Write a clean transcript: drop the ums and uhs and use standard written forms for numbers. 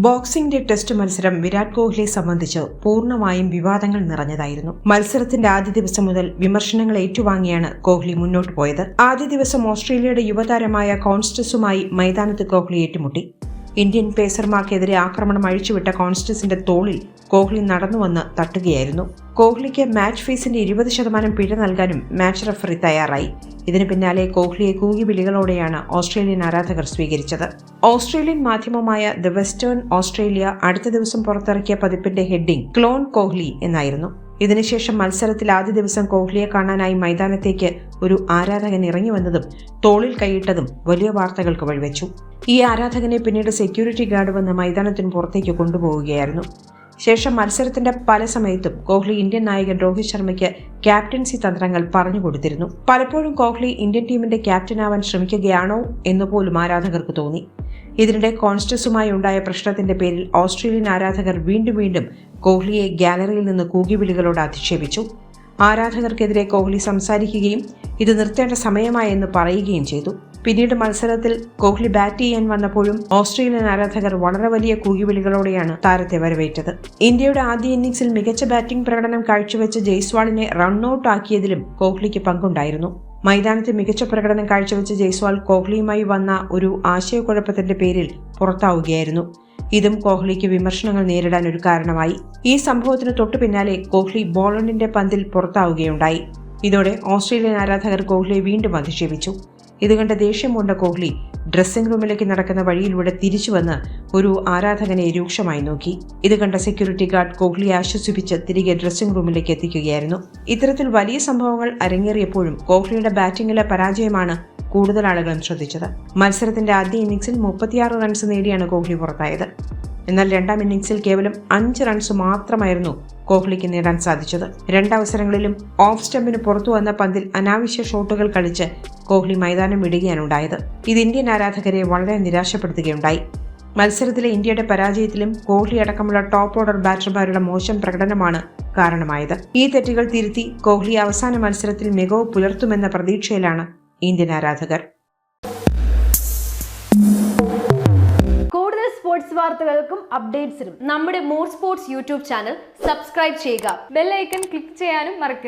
Boxing day test മത്സരം വിരാട് കോഹ്ലിയെ സംബന്ധിച്ച് പൂർണ്ണമായും വിവാദങ്ങൾ നിറഞ്ഞതായിരുന്നു. മത്സരത്തിന്റെ ആദ്യ ദിവസം മുതൽ വിമർശനങ്ങൾ ഏറ്റുവാങ്ങിയാണ് കോഹ്ലി മുന്നോട്ട് പോയത്. ആദ്യ ദിവസം ഓസ്ട്രേലിയയുടെ യുവതാരമായ കോൺസ്റ്റസുമായി മൈതാനത്ത് കോഹ്ലി ഏറ്റുമുട്ടി. ഇന്ത്യൻ പേസർമാർക്കെതിരെ ആക്രമണം അഴിച്ചുവിട്ട കോൺസ്റ്റസിന്റെ തോളിൽ കോഹ്ലി നടന്നുവന്ന് തട്ടുകയായിരുന്നു. കോഹ്ലിക്ക് മാച്ച് ഫീസിന്റെ 20% പിഴ നൽകാനും മാച്ച് റഫറി തയ്യാറായി. ഇതിന് പിന്നാലെ കോഹ്ലിയെ കൂകിവിളികളോടെയാണ് ഓസ്ട്രേലിയൻ ആരാധകർ സ്വീകരിച്ചത്. ഓസ്ട്രേലിയൻ മാധ്യമമായ ദ വെസ്റ്റേൺ ഓസ്ട്രേലിയ അടുത്ത ദിവസം പുറത്തിറക്കിയ പതിപ്പിന്റെ ഹെഡിംഗ് ക്ലോൺ കോഹ്ലി എന്നായിരുന്നു. ഇതിനുശേഷം മത്സരത്തിൽ ആദ്യ ദിവസം കോഹ്ലിയെ കാണാനായി മൈതാനത്തേക്ക് ഒരു ആരാധകൻ ഇറങ്ങി വന്നതും തോളിൽ കൈയിട്ടതും വലിയ വാർത്തകൾക്ക് വഴിവെച്ചു. ഈ ആരാധകനെ പിന്നീട് സെക്യൂരിറ്റി ഗാർഡ് വന്ന് മൈതാനത്തിന് പുറത്തേക്ക് കൊണ്ടുപോവുകയായിരുന്നു. ശേഷം മത്സരത്തിന്റെ പല സമയത്തും കോഹ്ലി ഇന്ത്യൻ നായകൻ രോഹിത് ശർമ്മയ്ക്ക് ക്യാപ്റ്റൻസി തന്ത്രങ്ങൾ പറഞ്ഞുകൊടുത്തിരുന്നു. പലപ്പോഴും കോഹ്ലി ഇന്ത്യൻ ടീമിന്റെ ക്യാപ്റ്റനാവാൻ ശ്രമിക്കുകയാണോ എന്നുപോലും ആരാധകർക്ക് തോന്നി. ഇതിനിടെ കോൺസ്റ്റസുമായി ഉണ്ടായ പ്രശ്നത്തിന്റെ പേരിൽ ഓസ്ട്രേലിയൻ ആരാധകർ വീണ്ടും കോഹ്ലിയെ ഗാലറിയിൽ നിന്ന് കൂകിവിളികളോട് അധിക്ഷേപിച്ചു. ആരാധകർക്കെതിരെ കോഹ്ലി സംസാരിക്കുകയും ഇത് നിർത്തേണ്ട സമയമായെന്ന് പറയുകയും ചെയ്തു. പിന്നീട് മത്സരത്തിൽ കോഹ്ലി ബാറ്റ് ചെയ്യാൻ വന്നപ്പോഴും ഓസ്ട്രേലിയൻ ആരാധകർ വളരെ വലിയ കൂകിവിളികളോടെയാണ് താരത്തെ വരവേറ്റത്. ഇന്ത്യയുടെ ആദ്യ ഇന്നിംഗ്സിൽ മികച്ച ബാറ്റിംഗ് പ്രകടനം കാഴ്ചവെച്ച ജയ്സ്വാളിനെ റൺഔട്ട് ആക്കിയതിലും കോഹ്ലിക്ക് പങ്കുണ്ടായിരുന്നു. മൈതാനത്ത് മികച്ച പ്രകടനം കാഴ്ചവെച്ച ജയ്സ്വാൾ കോഹ്ലിയുമായി വന്ന ഒരു ആശയക്കുഴപ്പത്തിന്റെ പേരിൽ പുറത്താവുകയായിരുന്നു. ഇതും കോഹ്ലിക്ക് വിമർശനങ്ങൾ നേരിടാൻ ഒരു കാരണമായി. ഈ സംഭവത്തിന് തൊട്ടു പിന്നാലെ കോഹ്ലി ബോളണ്ടിന്റെ പന്തിൽ പുറത്താവുകയുണ്ടായി. ഇതോടെ ഓസ്ട്രേലിയൻ ആരാധകർ കോഹ്ലിയെ വീണ്ടും അധിക്ഷേപിച്ചു. ഇതുകണ്ട് ദേഷ്യം കൊണ്ട കോഹ്ലി ഡ്രസ്സിംഗ് റൂമിലേക്ക് നടക്കുന്ന വഴിയിലൂടെ തിരിച്ചുവന്ന് ഒരു ആരാധകനെ രൂക്ഷമായി നോക്കി. ഇത് കണ്ട സെക്യൂരിറ്റി ഗാർഡ് കോഹ്ലിയെ ആശ്വസിപ്പിച്ച് തിരികെ ഡ്രസ്സിംഗ് റൂമിലേക്ക് എത്തിക്കുകയായിരുന്നു. ഇത്തരത്തിൽ വലിയ സംഭവങ്ങൾ അരങ്ങേറിയപ്പോഴും കോഹ്ലിയുടെ ബാറ്റിംഗിലെ പരാജയമാണ് കൂടുതൽ ആളുകളും ശ്രദ്ധിച്ചത്. മത്സരത്തിന്റെ ആദ്യ ഇന്നിംഗ്സിൽ 36 റൺസ് നേടിയാണ് കോഹ്ലി പുറത്തായത്. എന്നാൽ രണ്ടാം ഇന്നിംഗ്സിൽ കേവലം 5 റൺസ് മാത്രമായിരുന്നു കോഹ്ലിക്ക് നേടാൻ സാധിച്ചത്. രണ്ടവസരങ്ങളിലും ഓഫ് സ്റ്റംപിന് പുറത്തു വന്ന പന്തിൽ അനാവശ്യ ഷോട്ടുകൾ കളിച്ച് കോഹ്ലി മൈതാനം വിടുകയാണുണ്ടായത്. ഇത് ഇന്ത്യൻ ആരാധകരെ വളരെ നിരാശപ്പെടുത്തുകയുണ്ടായി. മത്സരത്തിലെ ഇന്ത്യയുടെ പരാജയത്തിലും കോഹ്ലി അടക്കമുള്ള ടോപ്പ് ഓർഡർ ബാറ്റർമാരുടെ മോശം പ്രകടനമാണ് കാരണമായത്. ഈ തെറ്റുകൾ തിരുത്തി കോഹ്ലി അവസാന മത്സരത്തിൽ മികവ് പുലർത്തുമെന്ന പ്രതീക്ഷയിലാണ് ഇന്ത്യൻ ആരാധകർ. കൂടുതൽ സ്പോർട്സ് വാർത്തകൾക്കും അപ്ഡേറ്റ്സിനും നമ്മുടെ more sports YouTube channel subscribe ചെയ്യുക. ബെൽ ഐക്കൺ ക്ലിക്ക് ചെയ്യാനും മറക്കരുത്.